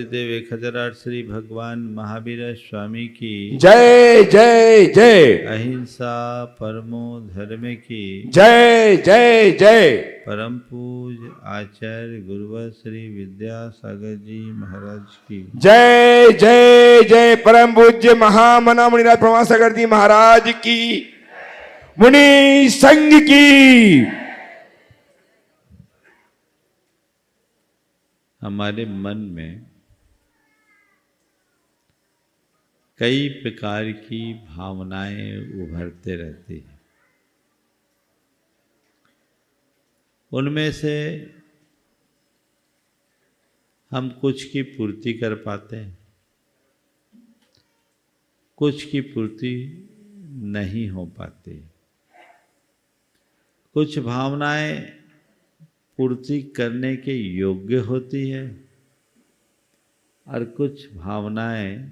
देव 1008 श्री भगवान महावीर स्वामी की जय जय जय। अहिंसा परमो धर्म की जय जय जय। परम पूज्य आचार्य गुरुवर श्री विद्यासागर जी महाराज की जय जय जय। परम पूज्य महामना मुनिराज प्रमासागर जी महाराज की, मुनि संघ की। हमारे मन में कई प्रकार की भावनाएं उभरते रहती हैं। उनमें से हम कुछ की पूर्ति कर पाते हैं, कुछ की पूर्ति नहीं हो पाती। कुछ भावनाएं पूर्ति करने के योग्य होती है और कुछ भावनाएं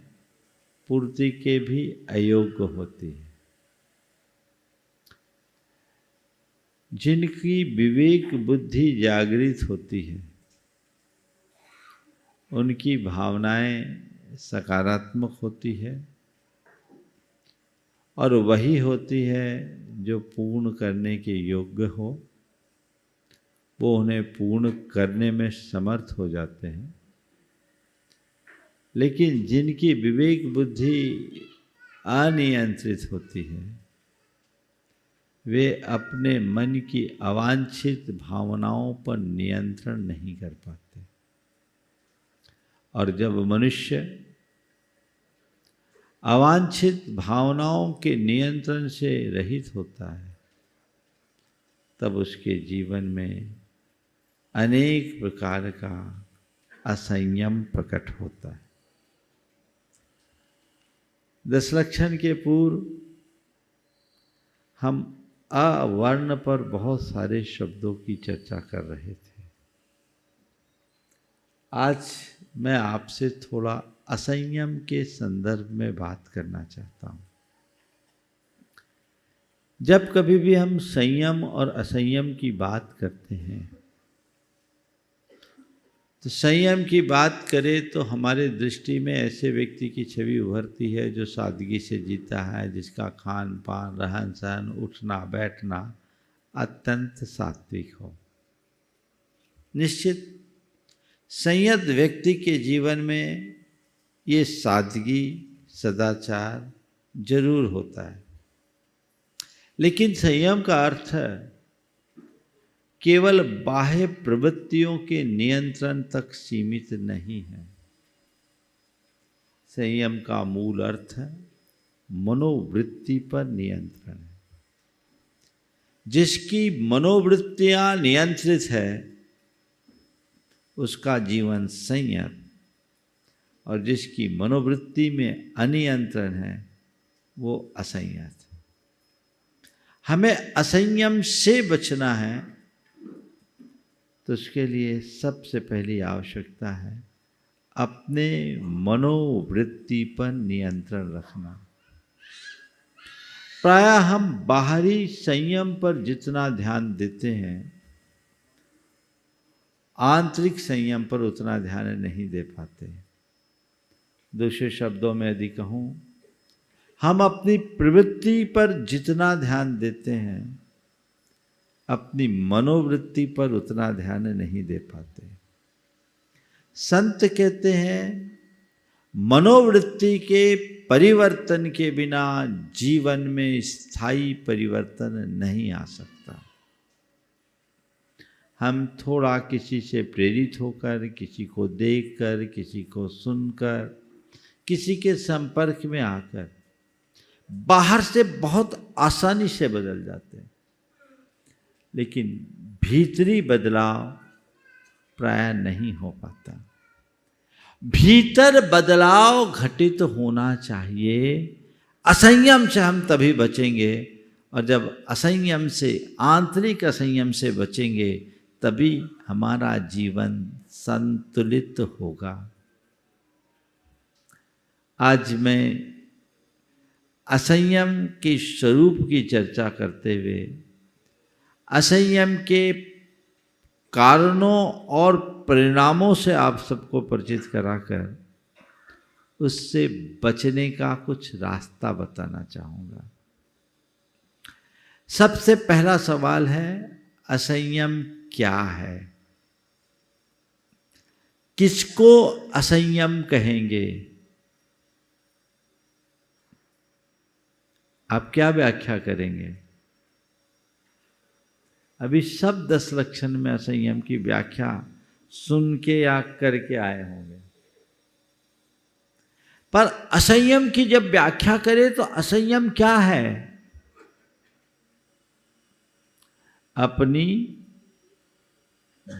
पूर्ति के भी अयोग्य होती है। जिनकी विवेक बुद्धि जागृत होती है उनकी भावनाएं सकारात्मक होती है और वही होती है जो पूर्ण करने के योग्य हो, वो उन्हें पूर्ण करने में समर्थ हो जाते हैं। लेकिन जिनकी विवेक बुद्धि अनियंत्रित होती है वे अपने मन की अवांछित भावनाओं पर नियंत्रण नहीं कर पाते। और जब मनुष्य अवांछित भावनाओं के नियंत्रण से रहित होता है तब उसके जीवन में अनेक प्रकार का असंयम प्रकट होता है। 10 लक्षण के पूर्व हम अवर्ण पर बहुत सारे शब्दों की चर्चा कर रहे थे। आज मैं आपसे थोड़ा असंयम के संदर्भ में बात करना चाहता हूँ। जब कभी भी हम संयम और असंयम की बात करते हैं तो संयम की बात करें तो हमारे दृष्टि में ऐसे व्यक्ति की छवि उभरती है जो सादगी से जीता है, जिसका खान पान रहन सहन उठना बैठना अत्यंत सात्विक हो। निश्चित संयत व्यक्ति के जीवन में ये सादगी सदाचार जरूर होता है, लेकिन संयम का अर्थ केवल बाह्य प्रवृत्तियों के नियंत्रण तक सीमित नहीं है। संयम का मूल अर्थ है मनोवृत्ति पर नियंत्रण है। जिसकी मनोवृत्तियां नियंत्रित है उसका जीवन संयत, और जिसकी मनोवृत्ति में अनियंत्रण है वो असंयत है। हमें असंयम से बचना है तो उसके लिए सबसे पहली आवश्यकता है अपने मनोवृत्ति पर नियंत्रण रखना। प्रायः हम बाहरी संयम पर जितना ध्यान देते हैं आंतरिक संयम पर उतना ध्यान नहीं दे पाते। दूसरे शब्दों में यदि कहूँ, हम अपनी प्रवृत्ति पर जितना ध्यान देते हैं अपनी मनोवृत्ति पर उतना ध्यान नहीं दे पाते। संत कहते हैं मनोवृत्ति के परिवर्तन के बिना जीवन में स्थायी परिवर्तन नहीं आ सकता। हम थोड़ा किसी से प्रेरित होकर, किसी को देखकर, किसी को सुनकर, किसी के संपर्क में आकर बाहर से बहुत आसानी से बदल जाते हैं, लेकिन भीतरी बदलाव प्राय नहीं हो पाता। भीतर बदलाव घटित होना चाहिए। असंयम से हम तभी बचेंगे, और जब असंयम से, आंतरिक असंयम से बचेंगे तभी हमारा जीवन संतुलित होगा। आज मैं असंयम के स्वरूप की चर्चा करते हुए असंयम के कारणों और परिणामों से आप सबको परिचित कराकर उससे बचने का कुछ रास्ता बताना चाहूँगा। सबसे पहला सवाल है, असंयम क्या है? किसको असंयम कहेंगे? आप क्या व्याख्या करेंगे? अभी सब 10 लक्षण में असंयम की व्याख्या सुन के या करके आए होंगे, पर असंयम की जब व्याख्या करें तो असंयम क्या है? अपनी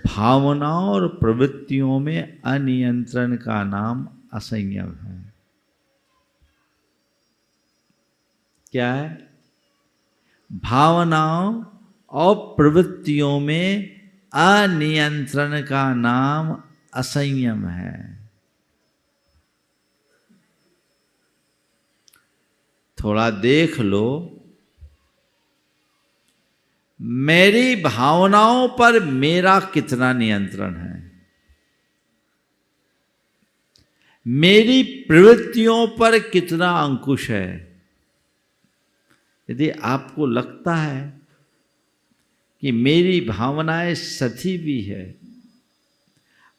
भावनाओं और प्रवृत्तियों में अनियंत्रण का नाम असंयम है। क्या है? भावनाओं और प्रवृत्तियों में अनियंत्रण का नाम असंयम है। थोड़ा देख लो, मेरी भावनाओं पर मेरा कितना नियंत्रण है, मेरी प्रवृत्तियों पर कितना अंकुश है। यदि आपको लगता है कि मेरी भावनाएं सधी भी है,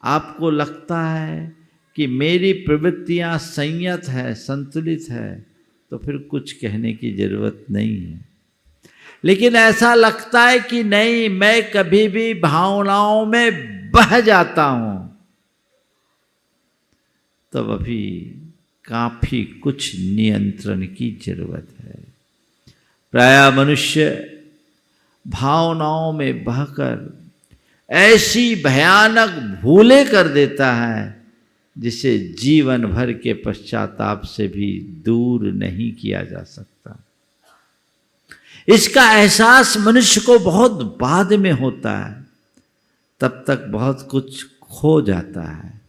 आपको लगता है कि मेरी प्रवृत्तियां संयत है, संतुलित है, तो फिर कुछ कहने की जरूरत नहीं है। लेकिन ऐसा लगता है कि नहीं, मैं कभी भी भावनाओं में बह जाता हूं, तब अभी काफी कुछ नियंत्रण की जरूरत है। प्रायः मनुष्य भावनाओं में बहकर ऐसी भयानक भूलें कर देता है जिसे जीवन भर के पश्चाताप से भी दूर नहीं किया जा सकता। इसका एहसास मनुष्य को बहुत बाद में होता है, तब तक बहुत कुछ खो जाता है,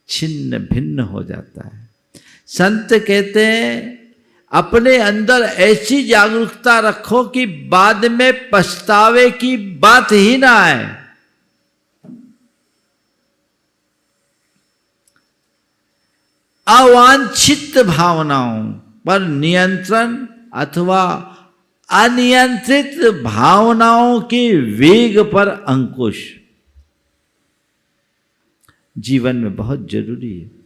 छिन्न भिन्न हो जाता है। संत कहते हैं, अपने अंदर ऐसी जागरूकता रखो कि बाद में पछतावे की बात ही ना आए। अवांछित भावनाओं पर नियंत्रण अथवा अनियंत्रित भावनाओं के वेग पर अंकुश जीवन में बहुत जरूरी है।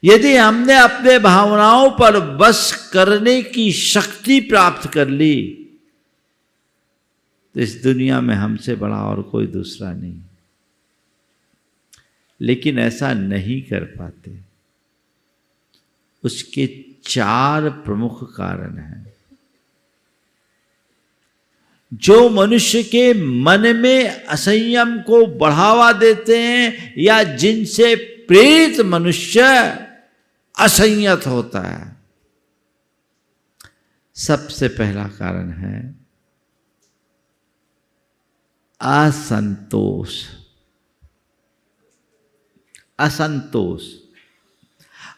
यदि हमने अपने भावनाओं पर बस करने की शक्ति प्राप्त कर ली, तो इस दुनिया में हमसे बड़ा और कोई दूसरा नहीं। लेकिन ऐसा नहीं कर पाते। उसके 4 प्रमुख कारण हैं जो मनुष्य के मन में असंयम को बढ़ावा देते हैं या जिनसे प्रेरित मनुष्य असंयत होता है। सबसे पहला कारण है असंतोष। असंतोष,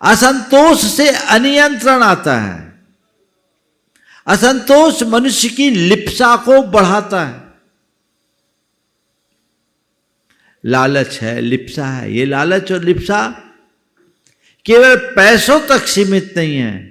असंतोष से अनियंत्रण आता है। असंतोष मनुष्य की लिप्सा को बढ़ाता है। लालच है, लिप्सा है। ये लालच और लिप्सा केवल पैसों तक सीमित नहीं है।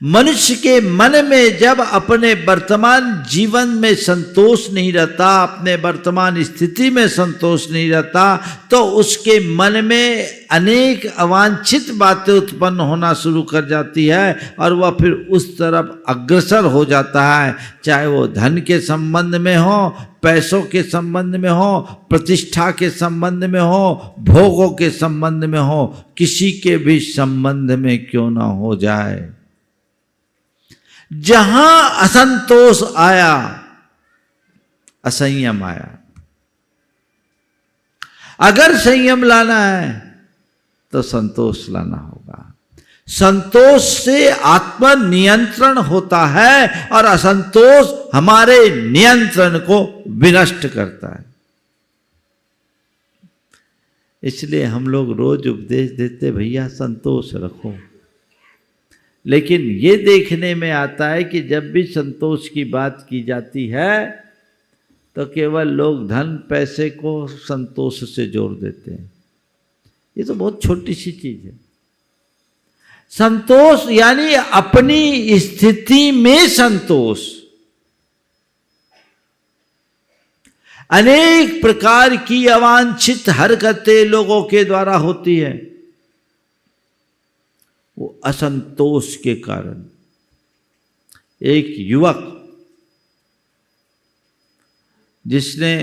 मनुष्य के मन में जब अपने वर्तमान जीवन में संतोष नहीं रहता, अपने वर्तमान स्थिति में संतोष नहीं रहता, तो उसके मन में अनेक अवांछित बातें उत्पन्न होना शुरू कर जाती है और वह फिर उस तरफ अग्रसर हो जाता है। चाहे वो धन के संबंध में हो, पैसों के संबंध में हो, प्रतिष्ठा के संबंध में हो, भोगों के संबंध में हो, किसी के भी संबंध में क्यों ना हो जाए। जहां असंतोष आया, असंयम आया। अगर संयम लाना है तो संतोष लाना होगा। संतोष से आत्मनियंत्रण होता है और असंतोष हमारे नियंत्रण को विनष्ट करता है। इसलिए हम लोग रोज उपदेश देते, भैया संतोष रखो। लेकिन ये देखने में आता है कि जब भी संतोष की बात की जाती है तो केवल लोग धन पैसे को संतोष से जोड़ देते हैं। ये तो बहुत छोटी सी चीज है। संतोष यानी अपनी स्थिति में संतोष। अनेक प्रकार की अवांछित हरकतें लोगों के द्वारा होती है, वो असंतोष के कारण। एक युवक जिसने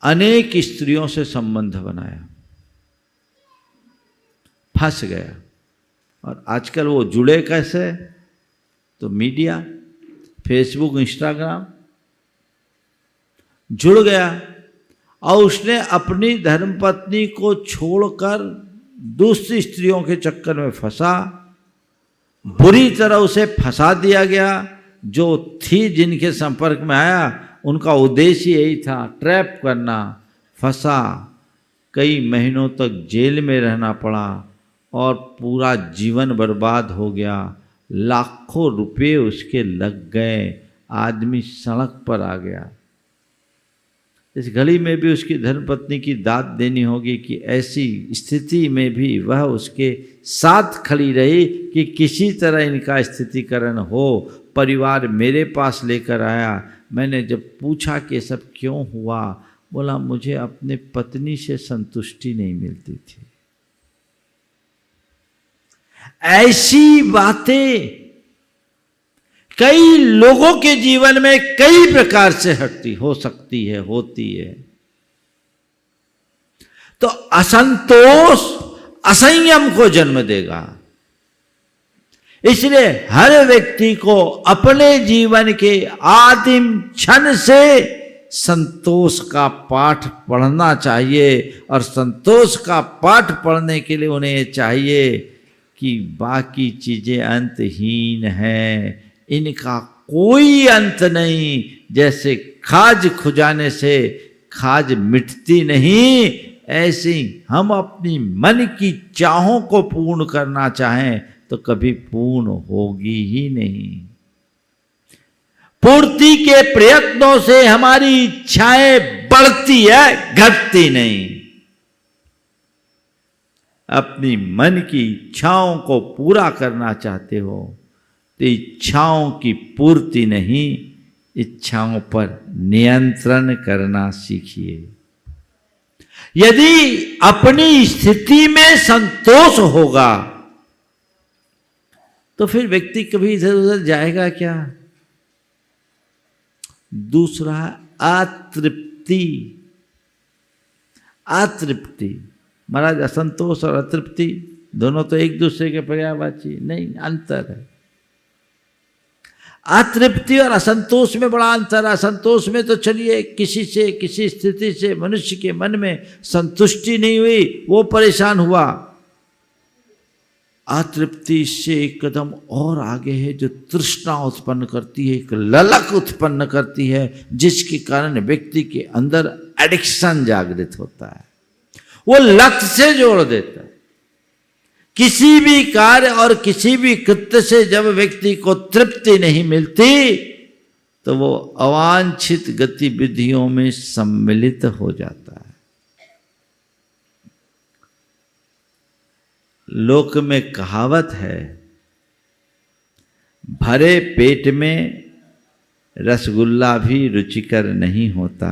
अनेक स्त्रियों से संबंध बनाया, फंस गया। और आजकल वो जुड़े कैसे? तो मीडिया, फेसबुक, इंस्टाग्राम, जुड़ गया और उसने अपनी धर्मपत्नी को छोड़कर दूसरी स्त्रियों के चक्कर में फंसा। बुरी तरह उसे फंसा दिया गया। जो थी जिनके संपर्क में आया उनका उद्देश्य यही था, ट्रैप करना। फंसा, कई महीनों तक जेल में रहना पड़ा और पूरा जीवन बर्बाद हो गया। लाखों रुपए उसके लग गए। आदमी सड़क पर आ गया। इस घड़ी में भी उसकी धर्मपत्नी की दाद देनी होगी कि ऐसी स्थिति में भी वह उसके साथ खड़ी रही कि किसी तरह इनका स्थितिकरण हो। परिवार मेरे पास लेकर आया। मैंने जब पूछा कि सब क्यों हुआ, बोला मुझे अपने पत्नी से संतुष्टि नहीं मिलती थी। ऐसी बातें कई लोगों के जीवन में कई प्रकार से हो सकती है, होती है। तो असंतोष असंयम को जन्म देगा। इसलिए हर व्यक्ति को अपने जीवन के आदिम क्षण से संतोष का पाठ पढ़ना चाहिए। और संतोष का पाठ पढ़ने के लिए उन्हें चाहिए कि बाकी चीजें अंतहीन हैं, इनका कोई अंत नहीं। जैसे खाज खुजाने से खाज मिटती नहीं, ऐसे हम अपनी मन की चाहों को पूर्ण करना चाहें तो कभी पूर्ण होगी ही नहीं। पूर्ति के प्रयत्नों से हमारी इच्छाएं बढ़ती है, घटती नहीं। अपनी मन की इच्छाओं को पूरा करना चाहते हो तो इच्छाओं की पूर्ति नहीं, इच्छाओं पर नियंत्रण करना सीखिए। यदि अपनी स्थिति में संतोष होगा तो फिर व्यक्ति कभी इधर उधर जाएगा क्या? दूसरा, अतृप्ति। अतृप्ति महाराज, असंतोष और अतृप्ति दोनों तो एक दूसरे के पर्यायवाची नहीं, अंतर है। अतृप्ति और असंतोष में बड़ा अंतर है। असंतोष में तो चलिए किसी से, किसी स्थिति से मनुष्य के मन में संतुष्टि नहीं हुई, वो परेशान हुआ। अतृप्ति से एक कदम और आगे है, जो तृष्णा उत्पन्न करती है, एक ललक उत्पन्न करती है, जिसके कारण व्यक्ति के अंदर एडिक्शन जागृत होता है। वो लत से जोड़ देता है। किसी भी कार्य और किसी भी कृत्य से जब व्यक्ति को तृप्ति नहीं मिलती तो वो अवांछित गतिविधियों में सम्मिलित हो जाता है। लोक में कहावत है, भरे पेट में रसगुल्ला भी रुचिकर नहीं होता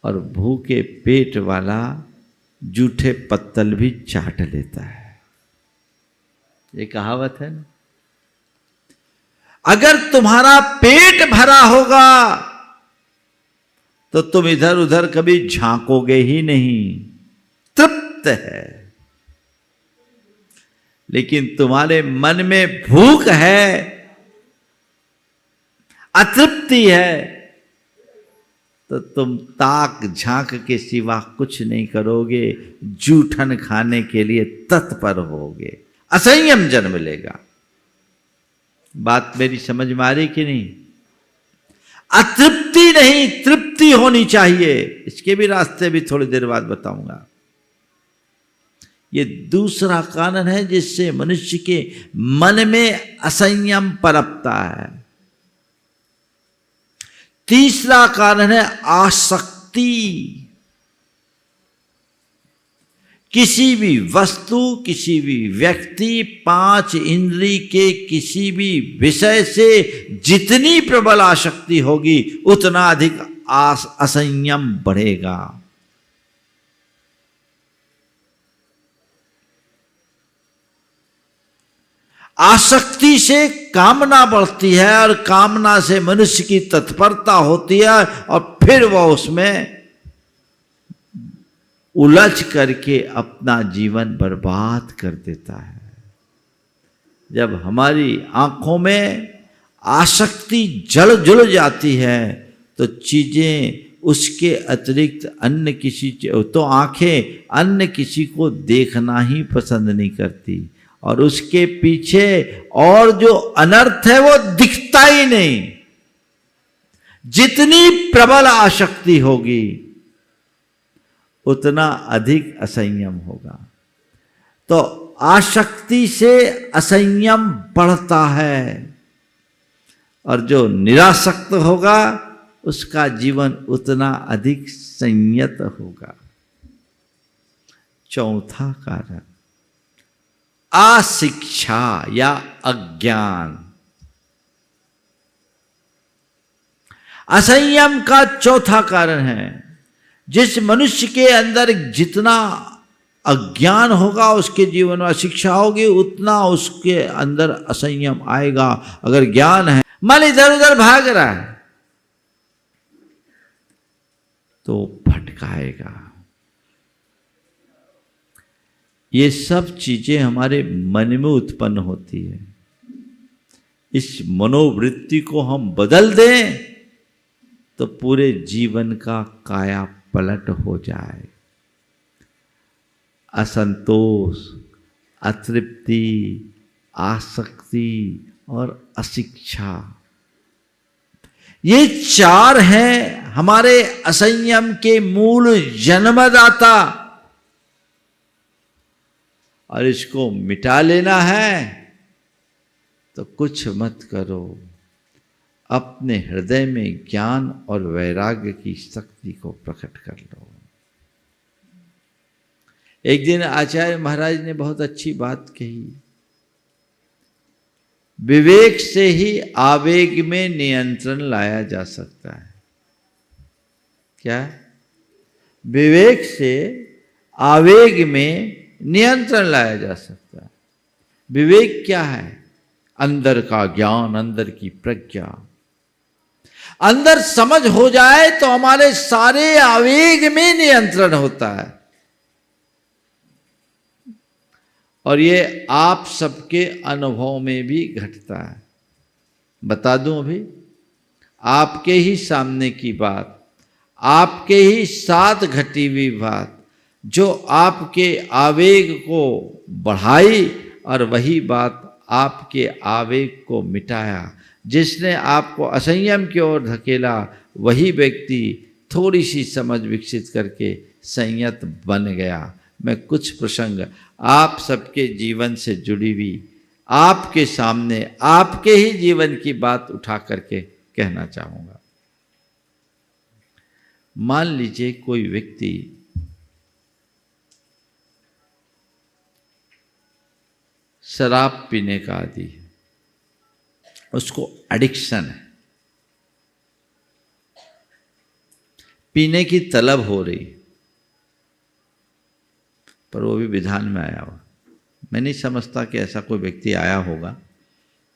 और भूखे पेट वाला जूठे पत्तल भी चाट लेता है। ये कहावत है ना। अगर तुम्हारा पेट भरा होगा तो तुम इधर उधर कभी झांकोगे ही नहीं, तृप्त है। लेकिन तुम्हारे मन में भूख है, अतृप्ति है, तो तुम ताक झांक के सिवा कुछ नहीं करोगे, जूठन खाने के लिए तत्पर होगे, असंयम जन्म लेगा। बात मेरी समझ में आ रही कि नहीं? अतृप्ति नहीं, तृप्ति होनी चाहिए। इसके भी रास्ते भी थोड़ी देर बाद बताऊंगा। ये दूसरा कारण है जिससे मनुष्य के मन में असंयम पनपता है। तीसरा कारण है आसक्ति। किसी भी वस्तु, किसी भी व्यक्ति, पांच इंद्री के किसी भी विषय से जितनी प्रबल आसक्ति होगी उतना अधिक असंयम बढ़ेगा। आसक्ति से कामना बढ़ती है और कामना से मनुष्य की तत्परता होती है और फिर वह उसमें उलझ करके अपना जीवन बर्बाद कर देता है। जब हमारी आंखों में आसक्ति जुड़ जाती है तो चीजें उसके अतिरिक्त अन्य किसी, तो आंखें अन्य किसी को देखना ही पसंद नहीं करती और उसके पीछे और जो अनर्थ है वो दिखता ही नहीं। जितनी प्रबल आसक्ति होगी उतना अधिक असंयम होगा। तो आसक्ति से असंयम बढ़ता है और जो निरासक्त होगा उसका जीवन उतना अधिक संयत होगा। चौथा कारण अशिक्षा या अज्ञान। असंयम का चौथा कारण है, जिस मनुष्य के अंदर जितना अज्ञान होगा उसके जीवन में अशिक्षा होगी उतना उसके अंदर असंयम आएगा। अगर ज्ञान है, मन इधर उधर भाग रहा है तो भटकाएगा। ये सब चीजें हमारे मन में उत्पन्न होती है। इस मनोवृत्ति को हम बदल दें तो पूरे जीवन का काया पलट हो जाए। असंतोष, अतृप्ति, आसक्ति और अशिक्षा, ये चार हैं हमारे असंयम के मूल जन्मदाता। और इसको मिटा लेना है तो कुछ मत करो, अपने हृदय में ज्ञान और वैराग्य की शक्ति को प्रकट कर लो। एक दिन आचार्य महाराज ने बहुत अच्छी बात कही, विवेक से ही आवेग में नियंत्रण लाया जा सकता है। क्या? विवेक से आवेग में नियंत्रण लाया जा सकता है। विवेक क्या है? अंदर का ज्ञान, अंदर की प्रज्ञा। अंदर समझ हो जाए तो हमारे सारे आवेग में नियंत्रण होता है। और ये आप सबके अनुभव में भी घटता है। बता दूं अभी, आपके ही सामने की बात, आपके ही साथ घटी हुई बात जो आपके आवेग को बढ़ाई और वही बात आपके आवेग को मिटाया। जिसने आपको असंयम की ओर धकेला वही व्यक्ति थोड़ी सी समझ विकसित करके संयत बन गया। मैं कुछ प्रसंग आप सबके जीवन से जुड़ी हुई आपके सामने आपके ही जीवन की बात उठा करके कहना चाहूँगा। मान लीजिए कोई व्यक्ति शराब पीने का आदी है, उसको एडिक्शन है, पीने की तलब हो रही, पर वो भी विधान में आया हुआ। मैं नहीं समझता कि ऐसा कोई व्यक्ति आया होगा,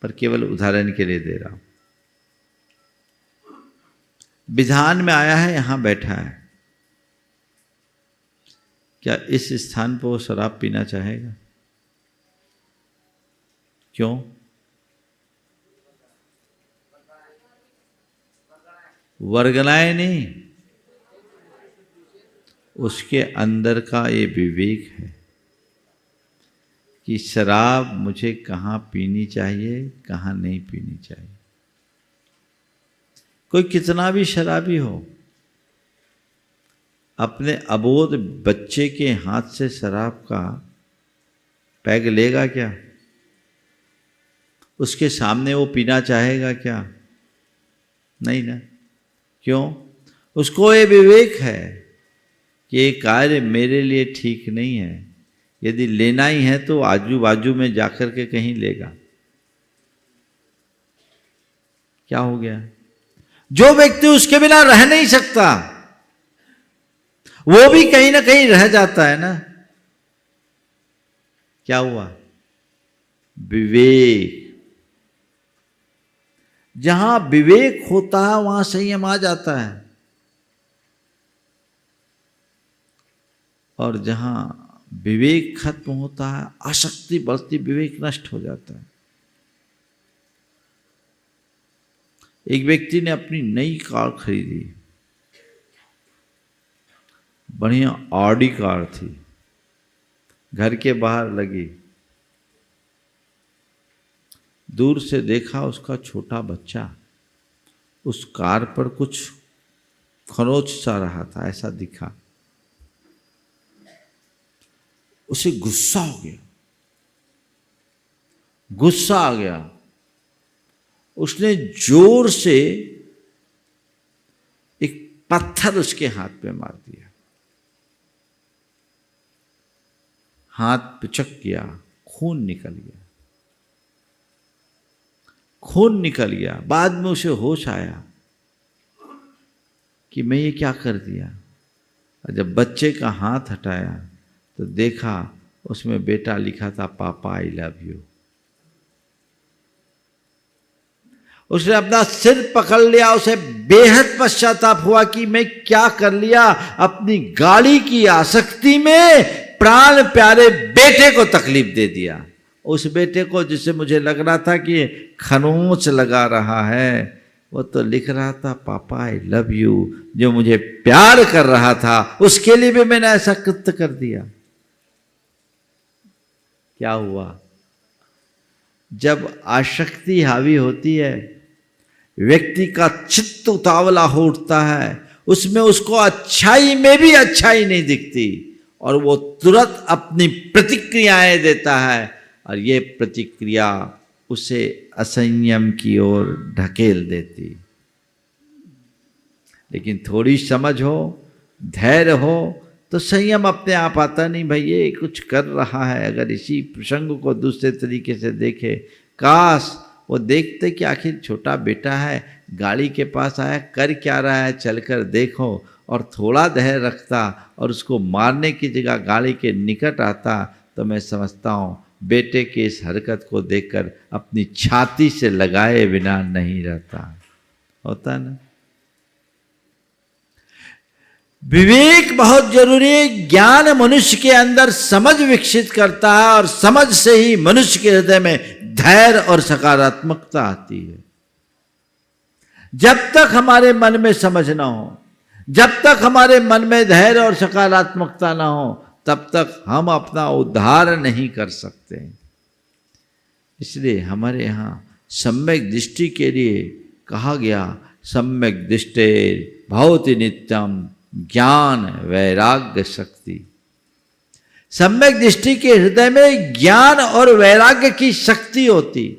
पर केवल उदाहरण के लिए दे रहा हूं। विधान में आया है, यहां बैठा है, क्या इस स्थान पर वो शराब पीना चाहेगा? क्यों? वर्गनाएं नहीं, उसके अंदर का ये विवेक है कि शराब मुझे कहाँ पीनी चाहिए, कहाँ नहीं पीनी चाहिए। कोई कितना भी शराबी हो, अपने अबोध बच्चे के हाथ से शराब का पैग लेगा क्या? उसके सामने वो पीना चाहेगा क्या? नहीं ना। क्यों? उसको ये विवेक है कि ये कार्य मेरे लिए ठीक नहीं है, यदि लेना ही है तो आजू बाजू में जाकर के कहीं लेगा। क्या हो गया? जो व्यक्ति उसके बिना रह नहीं सकता वो भी कहीं ना कहीं रह जाता है ना। क्या हुआ? विवेक। जहां विवेक होता है वहां संयम आ जाता है, और जहां विवेक खत्म होता है, आसक्ति बढ़ती, विवेक नष्ट हो जाता है। एक व्यक्ति ने अपनी नई कार खरीदी, बढ़िया ऑडी कार थी, घर के बाहर लगी। दूर से देखा उसका छोटा बच्चा उस कार पर कुछ खरोच सा रहा था, ऐसा दिखा। उसे गुस्सा हो गया, गुस्सा आ गया। उसने जोर से एक पत्थर उसके हाथ पे मार दिया, हाथ पिचक गया, खून निकल गया, खून निकल गया। बाद में उसे होश आया कि मैं ये क्या कर दिया। और जब बच्चे का हाथ हटाया तो देखा उसमें बेटा लिखा था, पापा आई लव यू। उसने अपना सिर पकड़ लिया, उसे बेहद पश्चाताप हुआ कि मैं क्या कर लिया। अपनी गाड़ी की आसक्ति में प्राण प्यारे बेटे को तकलीफ दे दिया। उस बेटे को जिसे मुझे लग रहा था कि खरोंच लगा रहा है, वो तो लिख रहा था पापा आई लव यू। जो मुझे प्यार कर रहा था उसके लिए भी मैंने ऐसा कृत्य कर दिया। क्या हुआ? जब आसक्ति हावी होती है, व्यक्ति का चित्त उतावला हो उठता है, उसमें उसको अच्छाई में भी अच्छाई नहीं दिखती और वो तुरंत अपनी प्रतिक्रियाएं देता है, और ये प्रतिक्रिया उसे असंयम की ओर ढकेल देती। लेकिन थोड़ी समझ हो, धैर्य हो, तो संयम अपने आप आता। नहीं भाई ये कुछ कर रहा है, अगर इसी प्रसंग को दूसरे तरीके से देखे, काश वो देखते कि आखिर छोटा बेटा है, गाड़ी के पास आया, कर क्या रहा है, चलकर देखो, और थोड़ा धैर्य रखता और उसको मारने की जगह गाड़ी के निकट आता, तो मैं समझता हूँ बेटे के इस हरकत को देखकर अपनी छाती से लगाए बिना नहीं रहता। होता ना? विवेक बहुत जरूरी है। ज्ञान मनुष्य के अंदर समझ विकसित करता है, और समझ से ही मनुष्य के हृदय में धैर्य और सकारात्मकता आती है। जब तक हमारे मन में समझ ना हो, जब तक हमारे मन में धैर्य और सकारात्मकता ना हो, तब तक हम अपना उद्धार नहीं कर सकते। इसलिए हमारे यहाँ सम्यक दृष्टि के लिए कहा गया, सम्यक दृष्टे भवति नित्यम ज्ञान वैराग्य शक्ति। सम्यक दृष्टि के हृदय में ज्ञान और वैराग्य की शक्ति होती।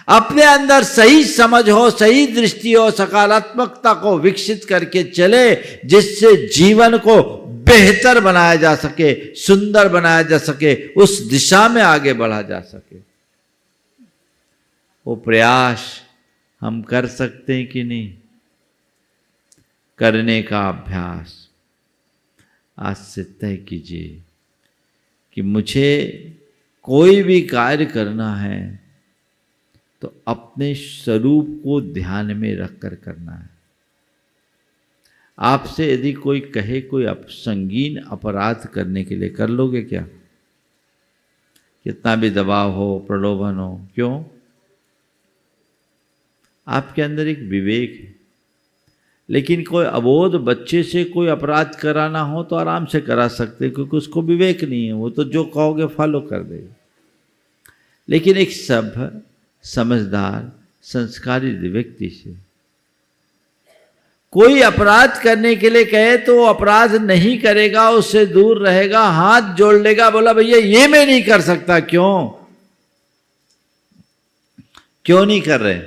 अपने अंदर सही समझ हो, सही दृष्टि हो, सकारात्मकता को विकसित करके चले, जिससे जीवन को बेहतर बनाया जा सके, सुंदर बनाया जा सके, उस दिशा में आगे बढ़ा जा सके। वो प्रयास हम कर सकते हैं कि नहीं? करने का अभ्यास आज से तय कीजिए कि मुझे कोई भी कार्य करना है तो अपने स्वरूप को ध्यान में रखकर करना है। आपसे यदि कोई कहे कोई संगीन अपराध करने के लिए, कर लोगे क्या? कितना भी दबाव हो, प्रलोभन हो, क्यों? आपके अंदर एक विवेक है। लेकिन कोई अबोध बच्चे से कोई अपराध कराना हो तो आराम से करा सकते, क्योंकि उसको विवेक नहीं है, वो तो जो कहोगे फॉलो कर देगा। लेकिन एक सभ्य, समझदार, संस्कारी व्यक्ति से कोई अपराध करने के लिए कहे तो वो अपराध नहीं करेगा, उससे दूर रहेगा, हाथ जोड़ लेगा, बोला भैया ये मैं नहीं कर सकता। क्यों नहीं कर रहे?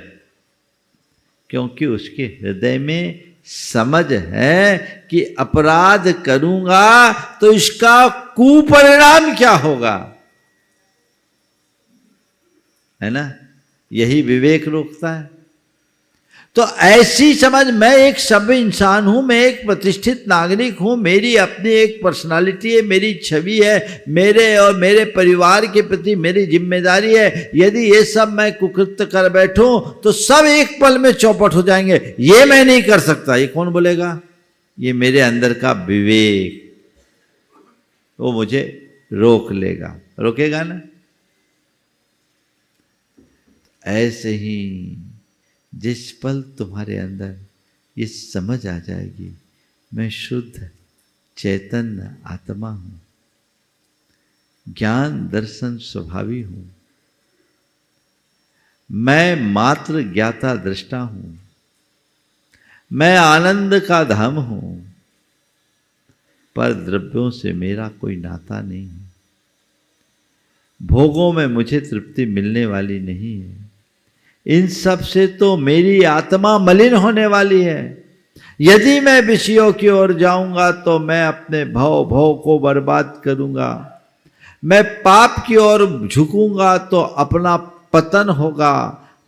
क्योंकि उसके हृदय में समझ है कि अपराध करूंगा तो इसका कुपरिणाम क्या होगा, है ना। यही विवेक रोकता है। तो ऐसी समझ, मैं एक सभ्य इंसान हूं, मैं एक प्रतिष्ठित नागरिक हूं, मेरी अपनी एक पर्सनालिटी है, मेरी छवि है, मेरे और मेरे परिवार के प्रति मेरी जिम्मेदारी है। यदि ये सब मैं कुकृत्य कर बैठूं तो सब एक पल में चौपट हो जाएंगे। ये मैं नहीं कर सकता। ये कौन बोलेगा? ये मेरे अंदर का विवेक, वो मुझे रोक लेगा, रोकेगा ना। ऐसे ही जिस पल तुम्हारे अंदर ये समझ आ जाएगी, मैं शुद्ध चैतन्य आत्मा हूं, ज्ञान दर्शन स्वभावी हूं, मैं मात्र ज्ञाता दृष्टा हूं, मैं आनंद का धाम हूं, पर द्रव्यों से मेरा कोई नाता नहीं है, भोगों में मुझे तृप्ति मिलने वाली नहीं है, इन सब से तो मेरी आत्मा मलिन होने वाली है। यदि मैं विषयों की ओर जाऊंगा तो मैं अपने भव को बर्बाद करूंगा, मैं पाप की ओर झुकूंगा तो अपना पतन होगा।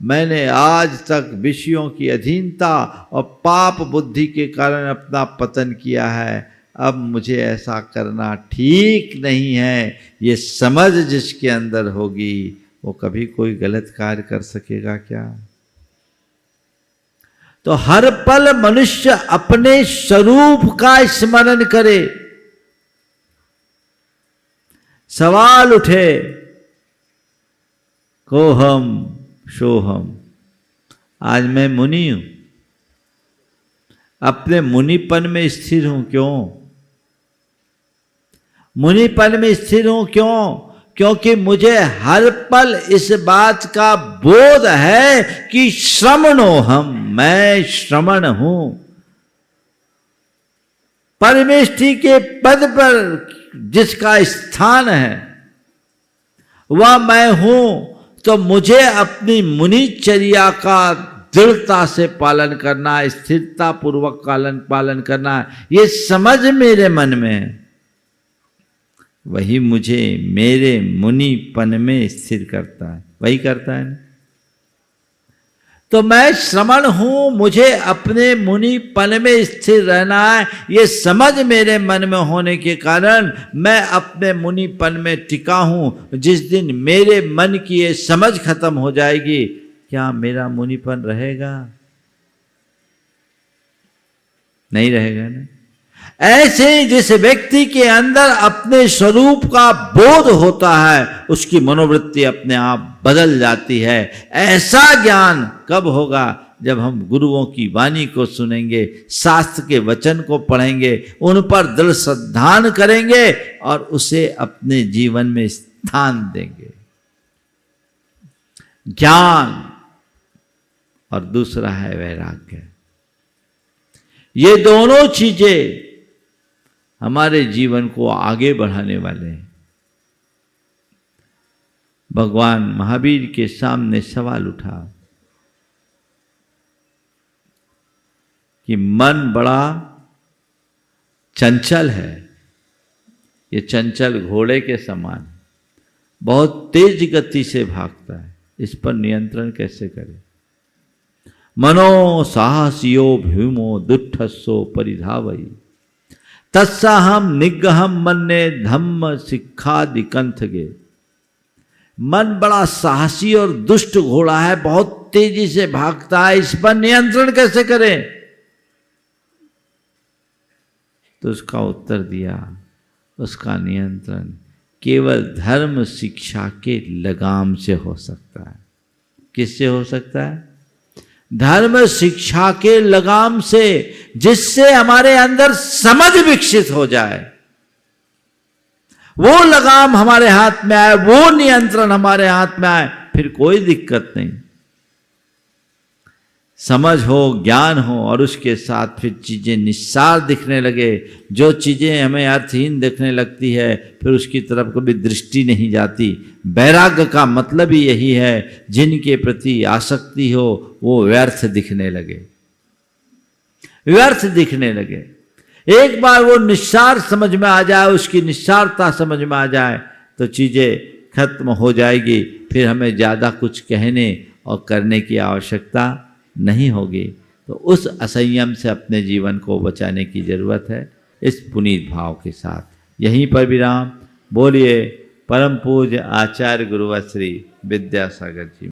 मैंने आज तक विषयों की अधीनता और पाप बुद्धि के कारण अपना पतन किया है, अब मुझे ऐसा करना ठीक नहीं है। ये समझ जिसके अंदर होगी वो कभी कोई गलत कार्य कर सकेगा क्या? तो हर पल मनुष्य अपने स्वरूप का स्मरण करे। सवाल उठे, कोहम सोहम, आज मैं मुनि हूं, अपने मुनिपन में स्थिर हूं। क्यों मुनिपन में स्थिर हूं? क्यों? क्योंकि मुझे हर पल इस बात का बोध है कि श्रमणो हम, मैं श्रमण हूं। परमेष्ठि के पद पर जिसका स्थान है वह मैं हूं। तो मुझे अपनी मुनिचर्या का दृढ़ता से पालन करना, स्थिरता पूर्वक पालन करना, ये समझ मेरे मन में है, वही मुझे मेरे मुनिपन में स्थिर करता है, वही करता है ना। तो मैं श्रमण हूं, मुझे अपने मुनिपन में स्थिर रहना है, ये समझ मेरे मन में होने के कारण मैं अपने मुनिपन में टिका हूं। जिस दिन मेरे मन की ये समझ खत्म हो जाएगी, क्या मेरा मुनिपन रहेगा? नहीं रहेगा ना। ऐसे जिस व्यक्ति के अंदर अपने स्वरूप का बोध होता है, उसकी मनोवृत्ति अपने आप बदल जाती है। ऐसा ज्ञान कब होगा? जब हम गुरुओं की वाणी को सुनेंगे, शास्त्र के वचन को पढ़ेंगे, उन पर दृढ़ श्रद्धान करेंगे और उसे अपने जीवन में स्थान देंगे। ज्ञान और दूसरा है वैराग्य। ये दोनों चीजें हमारे जीवन को आगे बढ़ाने वाले हैं। भगवान महावीर के सामने सवाल उठा कि मन बड़ा चंचल है, ये चंचल घोड़े के समान बहुत तेज गति से भागता है, इस पर नियंत्रण कैसे करें? मनो साहसियो भीमो दुष्टस्सो परिधावई तत्साहम निग्रहम मन्ने धम्म शिक्षादिकंथगे। मन बड़ा साहसी और दुष्ट घोड़ा है, बहुत तेजी से भागता है, इस पर नियंत्रण कैसे करें? तो उसका उत्तर दिया, उसका नियंत्रण केवल धर्म शिक्षा के लगाम से हो सकता है। किससे हो सकता है? धर्म शिक्षा के लगाम से, जिससे हमारे अंदर समझ विकसित हो जाए, वो लगाम हमारे हाथ में आए, वो नियंत्रण हमारे हाथ में आए, फिर कोई दिक्कत नहीं। समझ हो, ज्ञान हो और उसके साथ फिर चीजें निस्सार दिखने लगे। जो चीजें हमें अर्थहीन दिखने लगती है, फिर उसकी तरफ कभी दृष्टि नहीं जाती, वैराग्य का मतलब ही यही है, जिनके प्रति आसक्ति हो वो व्यर्थ दिखने लगे, व्यर्थ दिखने लगे। एक बार वो निस्सार समझ में आ जाए, उसकी निस्सारता समझ में आ जाए तो चीज़ें खत्म हो जाएगी। फिर हमें ज़्यादा कुछ कहने और करने की आवश्यकता नहीं होगी। तो उस असंयम से अपने जीवन को बचाने की जरूरत है, इस पुनीत भाव के साथ। यहीं पर विराम। बोलिए परम पूज्य आचार्य गुरुवर श्री विद्यासागर जी।